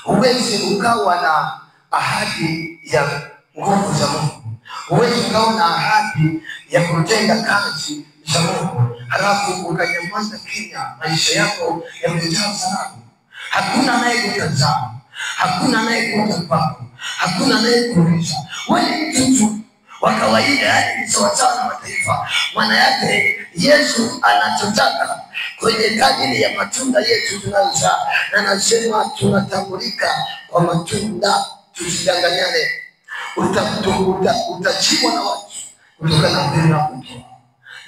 Huwezi ukawa na ahadi ya nguvu za Mungu. Huwezi ukawa na ahadi ya kutenda kazi za Mungu halafu ukanyamaza kimya, maisha yako yamejaa sababu. Hakuna anayekutazama, hakuna anayekuona kwako, hakuna anayekuuliza. Wewe ni mtu wa kawaida, yani sawasawa na mataifa. Maana yake Yesu anachotaka kwenye kadiri ya matunda yetu tunayozaa, na anasema tunatambulika kwa matunda, tusidanganyane. Utachiwa na watu kutokana na vile unavyotoa.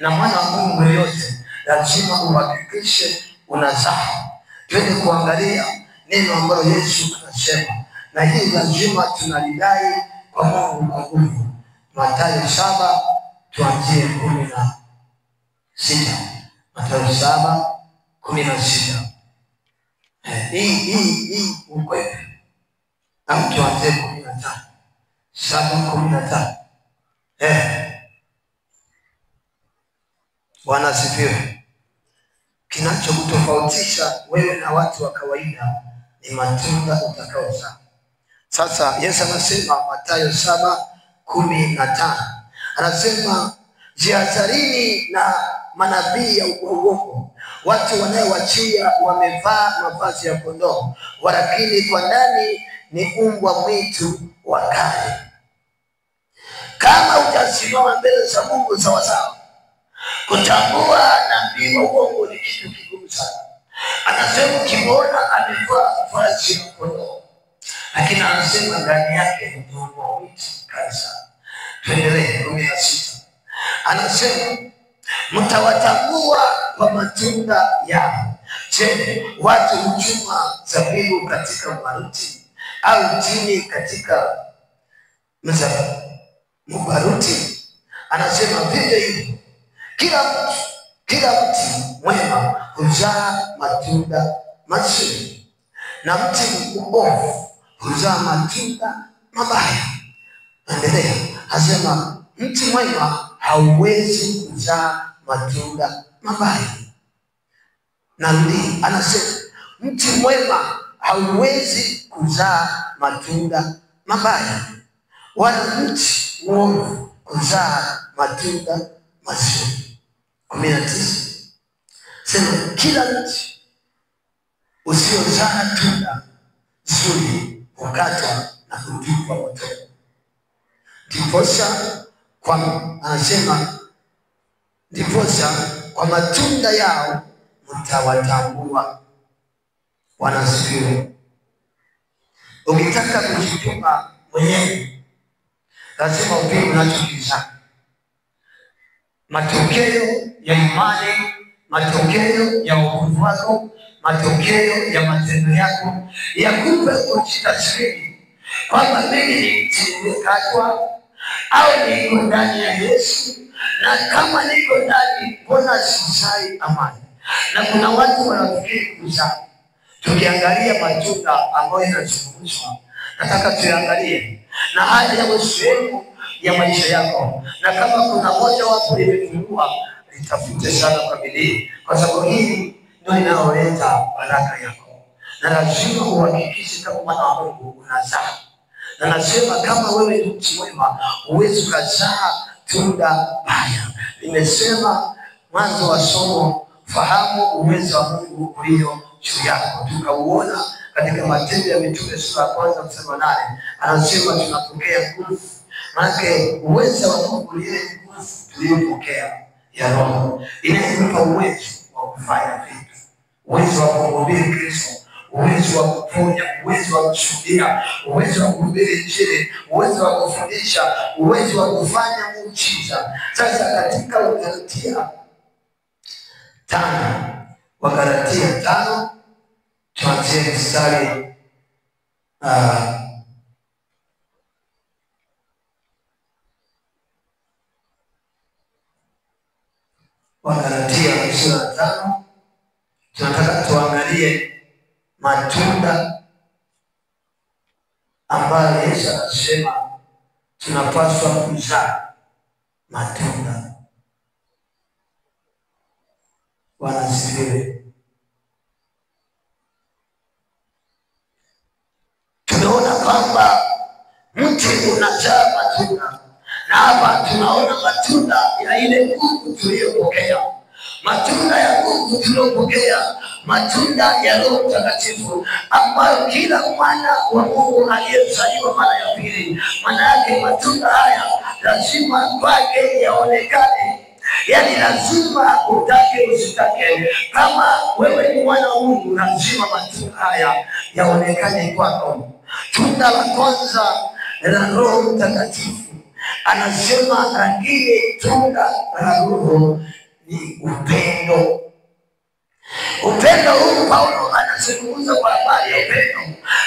Na mwana wa Mungu yote lazima uhakikishe unazaa. Twende kuangalia neno ambalo Yesu anasema, na hii lazima tunalidai kwa Mungu kwa nguvu. Mathayo 7 tuanzie 16. Mathayo 7:16. Hii ukwepe. Na tuanzie 15. 7:15. Bwana asifiwe. Kinachokutofautisha wewe na watu wa kawaida ni matunda utakaozaa. Sasa Yesu anasema Mathayo 7:15. Anasema jihadharini na manabii ya uongo, watu wanaowachia wamevaa mavazi ya kondoo, walakini kwa ndani ni mbwa mwitu wakali. Kama utasimama mbele za Mungu sawasawa, kutambua nabii wa uongo ni kitu kigumu sana. Anasema ukimwona amevaa vazi la kondoo, lakini anasema ndani yake ni mbwa mwitu kali sana. Tuendelee 16. Anasema mtawatambua kwa matunda yao. Je, watu huchuma zabibu katika mbaruti au tini katika mbaruti? Anasema vivyo hivyo kila mti mwema huzaa matunda mazuri, na mti mbovu huzaa matunda mabaya. Endelea. Anasema mti mwema hauwezi kuzaa matunda mabaya. Narudi, anasema mti mwema hauwezi kuzaa matunda mabaya, wala mti mwovu kuzaa matunda mazuri. 19. Sema kila mti usiozaa tunda zuri hukatwa na kutupwa motoni. Ndiposa kwa matunda yao mtawatambua. Wanasifiwe. Ukitaka kujituma mwenyewe, lazima upime unachokizaa. Matokeo ya imani, matokeo ya wokovu wako, matokeo ya matendo yako yakupe kujitathmini kwamba mimi ni mti nimekatwa au niko ndani ya Yesu, na kama niko ndani mbona sizai amani? Na kuna watu wanafikiri kuzaa. Tukiangalia matunda ambayo yanazungumzwa, nataka tuangalie na hali ya sehemu ya maisha yako, na kama kuna moja wapo limepungua, litafute sana kwa bidii, kwa sababu hii ndio inayoleta baraka yako. Na lazima uhakikishe kama mwana wa Mungu unazaa. Na nasema kama wewe ni mtu mwema, huwezi kuzaa tunda baya. Nimesema mwanzo wa somo, fahamu uwezo wa Mungu ulio juu yako. Tukauona katika Matendo ya Mitume sura ya 1:8. Anasema tunapokea nguvu. Maana uwezo wa Mungu ile nguvu tuliyopokea ya Roho inatupa uwezo wa kufanya vitu. uwezo wa kuhubiri Kristo, uwezo wa kuponya, uwezo wa kushuhudia, uwezo wa kuhubiri Injili, uwezo wa kufundisha, uwezo wa kufanya muujiza. Sasa katika Wagalatia 5, Wagalatia 5 tuanzie mstari Wagalatia sura 5 tunataka tuangalie matunda ambayo Yesu anasema tunapaswa kuzaa matunda. Bwana asifiwe. Tunaona kwamba mti unazaa matunda, na hapa tunaona matunda ya ile nguvu tuliyopokea, matunda ya nguvu tuliyopokea, matunda ya Roho Mtakatifu ambayo kila mwana wa Mungu aliyezaliwa mara ya pili, maana yake matunda haya lazima kwake yaonekane. Yani lazima utake usitake, kama wewe ni mwana wa Mungu lazima matunda haya yaonekane kwako. Tunda la kwanza la Roho Mtakatifu anasema, lakini tunda la Roho ni upendo. Upendo huu Paulo anazungumza kwa habari ya upendo.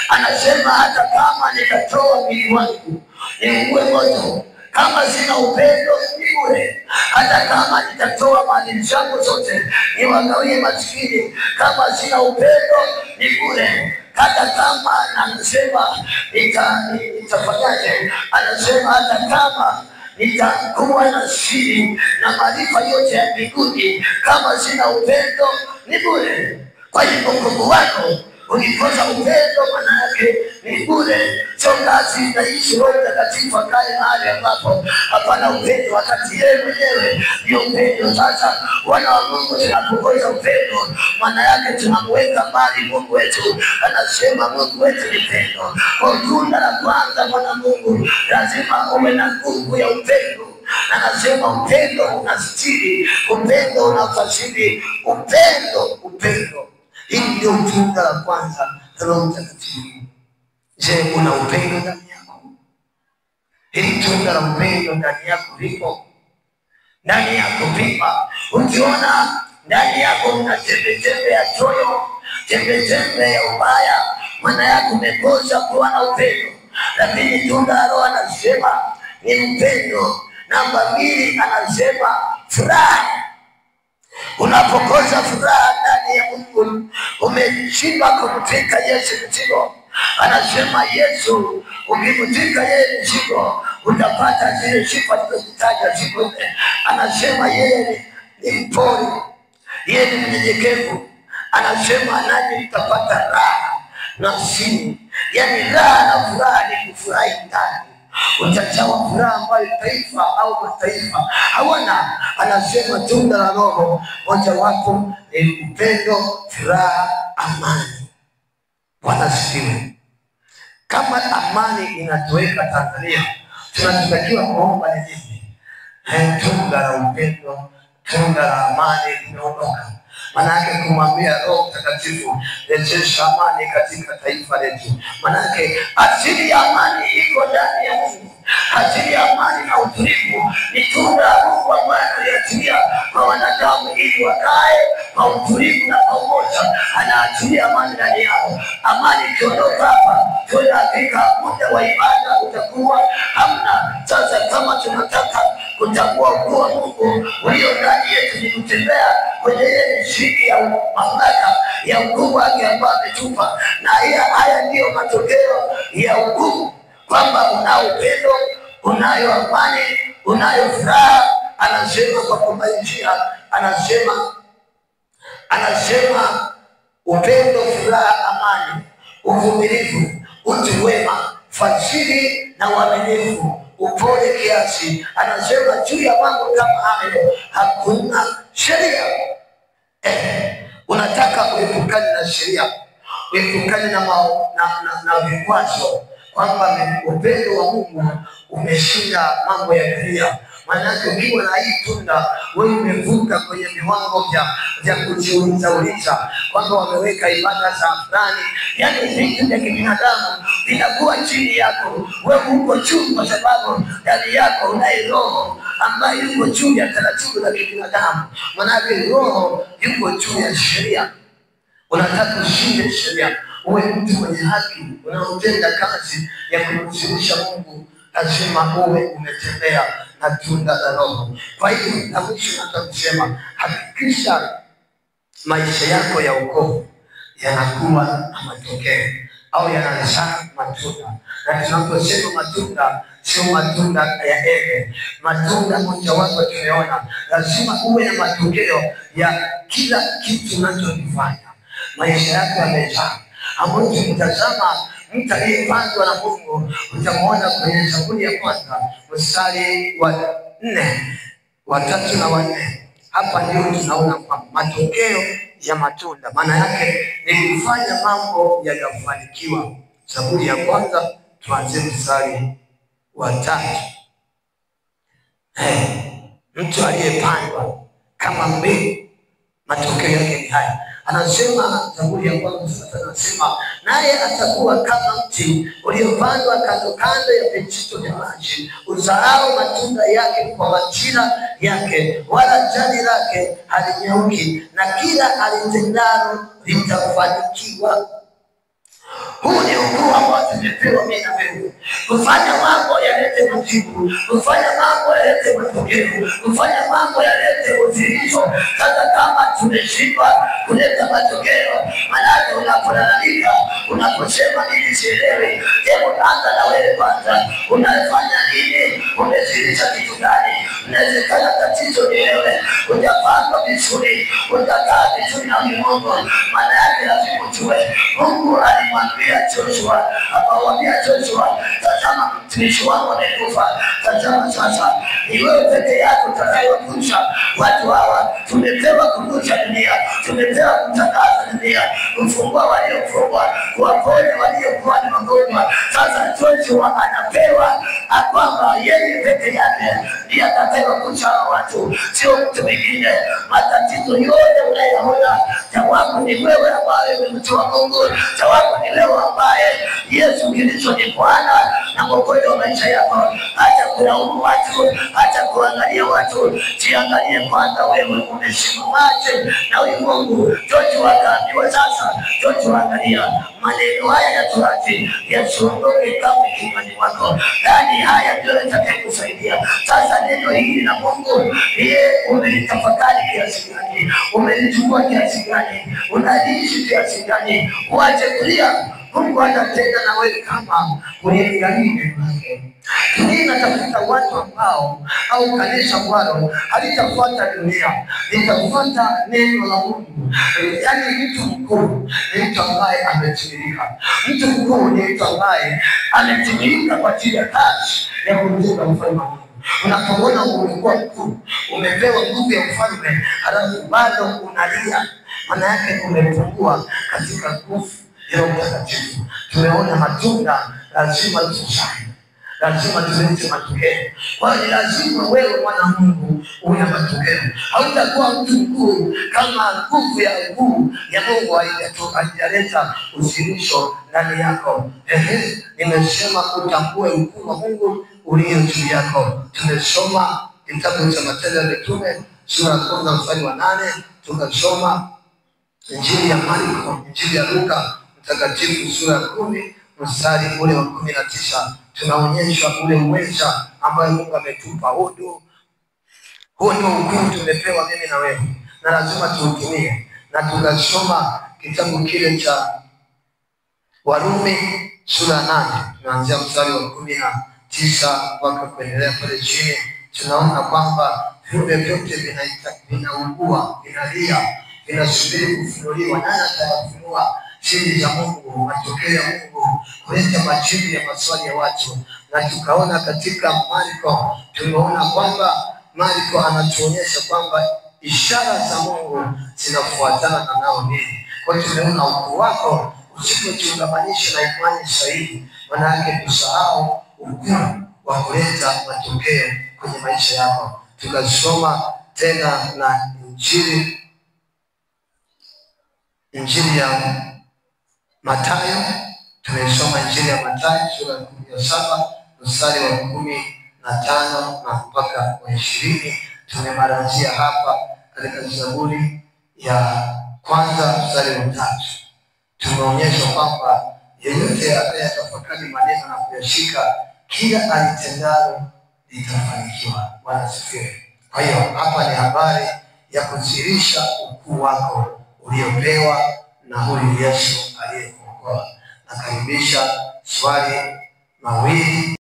Anasema hata kama nikatoa mwili wangu niungue moto, kama sina upendo ni bure. Hata kama nitatoa mali zangu zote niwagawie maskini, kama sina upendo ni bure. Hata kama anasema nitafanyaje, anasema hata kama nitakuwa na siri na maarifa yote ya mbinguni, kama sina upendo ni bure. Kwa hivyo Mungu wako ukikosa upendo maana yake ni bure. Sio kazi inaishi Roho Mtakatifu akae mahali ambapo hapana upendo, wakati yeye mwenyewe ndio upendo. Sasa wana wa Mungu tunapokosa upendo, maana yake tunamweka mbali Mungu wetu. Anasema Mungu wetu ni pendo. Kwa tunda la kwanza mwana Mungu lazima uwe na nguvu ya upendo. Anasema upendo unastiri, upendo unafasiri, upendo. Hili ndio tunda la kwanza la Roho Mtakatifu. Je, una upendo ndani yako? Hili tunda la upendo ndani yako liko? Ndani yako pima. Ukiona ndani yako una chembe ya choyo, chembe ya ubaya, maana yako umekosa kuwa na upendo. Lakini tunda la Roho anasema ni upendo. Namba 2 anasema furaha. Unapokosa furaha ndani ya Mungu, umeshindwa kumtwika Yesu mzigo. Anasema Yesu ukimtwika yeye mzigo utapata zile sifa zilizozitaja siku ile. Anasema yeye ni mpole, yeye ni mnyenyekevu. Anasema nani nitapata raha nafsini. Yani raha na furaha ni kufurahi ndani. Utachawa furaha ambayo taifa au mataifa hawana. Anasema tunda la Roho moja wapo ni upendo, furaha, amani. Bwana asifiwe. Kama amani inatoweka Tanzania, tunatakiwa kuomba nini? Tunda la upendo, tunda la amani linaondoka. Maana yake kumwambia Roho Mtakatifu rejesha amani katika taifa letu. Maana yake asili ya amani iko ndani ya Mungu. Asili ya amani na utulivu ni tunda la Mungu ambaye analiachilia kwa wanadamu ili wakae kwa utulivu na pamoja. Anaachilia amani ndani yao. Amani ikiondoka hapa, tunahakika muda wa ibada utakuwa hamna. Sasa kama tunataka kutambua ukuu wa Mungu ulio ndani yetu, ni kutembea kwenye ile msingi ya mamlaka ya ukuu wake ambao ametupa. Na haya ndiyo matokeo ya ukuu, kwamba unao upendo, unayo amani, unayo furaha. Anasema kwa kumalizia, anasema upendo, furaha, amani, uvumilivu, utu wema, fadhili na uaminifu, upole kiasi. Anasema juu ya mambo kama hayo hakuna sheria. Unataka uepukane na sheria, uepukane na vikwazo, kwamba upendo wa Mungu umeshinda mambo ya dunia. Maana ukiwa na hii tunda wewe umevuka kwenye viwango vya kujiuliza kwamba wameweka ibada za fulani, yani vitu vya kibinadamu vinakuwa chini yako. Wewe uko juu kwa sababu ndani yako unaye roho ambaye yuko juu ya taratibu za kibinadamu. Maana roho yuko juu ya sheria. Unataka ushinde sheria, uwe mtu mwenye haki, unaotenda kazi ya kumshirikisha Mungu, lazima uwe umetembea na tunda la Roho. Kwa hiyo na mwisho nataka kusema, hakikisha maisha yako ya wokovu yanakuwa na matokeo au yanazaa matunda. Na tunaposema matunda, sio matunda ya ebe. Matunda mojawapo tumeona lazima uwe na matokeo ya kila kitu unachokifanya. Maisha yako yamejaa. Ambapo mtazama mtu aliyepandwa na Mungu, utamuona kwenye Zaburi ya kwanza mstari wa 4, wa 3 na wa 4. Hapa ndio tunaona matokeo ya matunda. Maana yake ni kufanya mambo yakafanikiwa. Zaburi ya kwanza tuanze mstari wa 3. Mtu aliyepandwa kama mbegu, matokeo yake ni haya. Anasema Zaburi ya kwanza, anasema naye atakuwa kama mti uliopandwa kando kando ya vijito vya maji, uzao matunda yake kwa majira yake, wala jani lake halinyauki, na kila alitendalo litafanikiwa. Huu ni ukuu ambao tumepewa mimi na wewe, kufanya mambo yalete majibu, kufanya mambo yalete matokeo, kufanya mambo yalete udhihirisho. Sasa kama tumeshindwa kuleta matokeo, maana unapolalamika, unaposema nini sielewi, hebu anza na wewe kwanza. Unafanya nini? Umedhihirisha kitu gani? Inawezekana tatizo ni wewe, hujapanga vizuri, hujakaa vizuri na Mungu. Maana yake lazima ujue Mungu alimwambia Joshua, akamwambia Joshua, tazama mtumishi wangu amekufa. Tazama sasa ni wewe peke yako utakayevusha watu hawa. Tumepewa kuvusha dunia, tumepewa kutangaza dunia, kufungua waliofungwa, kuwaponya waliokuwa ni magonjwa. Sasa Joshua anapewa kwamba yeye peke yake ndiye atakayevusha watu, sio mtu mwingine. Matatizo yote unayoona, jawabu ni wewe ambaye ni mtu wa Mungu. Jawabu ni wewe ambaye Yesu Kristo ni Bwana na Mwokozi wa maisha yako. Acha kulaumu watu, acha kuangalia watu, jiangalie kwanza wewe umeshimamaje na huyu Mungu. Joshua akaambiwa sasa, Joshua angalia maneno haya ya Torati yasiondoke kama kinywani mwako, ndani haya ndio yatakayokusaidia. Sasa neno hili la Mungu, yeye umelitafakari kiasi gani? Umelichukua kiasi gani? Unaliishi kiasi gani? Uache kulia, Mungu atatenda na wewe kama uliangalia neno lake. Dunia inatafuta watu ambao au kanisa ambalo halitafuata dunia, litafuata neno la Mungu. Yaani mtu mkuu ni mtu ambaye ametimilika. Mtu mkuu ni mtu ambaye ametimilika kwa ajili ya kazi ya kumjenga ufalme wa Mungu. Unapoona ulikuwa mkuu, umepewa nguvu ya ufalme, halafu bado unalia, maana yake umepungua katika nguvu ya Mtakatifu. Tumeona matunda lazima tusaidie, lazima tulete matokeo. Kwa hiyo lazima wewe mwana Mungu uwe na matokeo. Hautakuwa mtu mkuu kama nguvu ya Mungu haijaleta udhihirisho ndani yako. Nimesema utambue ukuu wa Mungu ulio juu yako. Tumesoma kitabu cha Matendo ya Mitume sura ya 10 mstari wa 8, tukasoma Injili ya Marko, Injili ya Luka mtakatifu sura ya 10 mstari ule wa 19. Tunaonyeshwa ule uweza ambao Mungu ametupa. Huo ndio ukuu tumepewa mimi na wewe, na lazima tuutumie. Na tukasoma kitabu kile cha Warumi sura 8, tunaanzia mstari wa 19 mpaka kuendelea pale chini. Tunaona kwamba viumbe vyote vinaugua, vinalia, vinasubiri kufunuliwa. Nani atafunua siri za Mungu, matokeo ya Mungu, kuleta majibu ya maswali ya watu? Na tukaona katika Marko, tumeona kwamba Marko anatuonyesha kwamba ishara za Mungu zinafuatana na nao nini. Kwa hiyo tumeona ukuu wako usipojiungamanisha na imani sahihi, maana yake kusahau ukuu wa kuleta matokeo kwenye maisha yako. Tukasoma tena na Injili ya Mathayo. Tumesoma Injili ya Mathayo sura ya 17 mstari wa 15 na mpaka wa 20. Tumemalizia hapa katika Zaburi ya kwanza mstari wa 3. Tumeonyesha kwamba yeyote atakayetafakari maneno na kuyashika, kila alitendalo litafanikiwa. Bwana asifiwe. Kwa hiyo hapa ni habari ya kudhihirisha ukuu wako uliopewa na huyu Yesu aliyekuokoa. Nakaribisha swali mawili.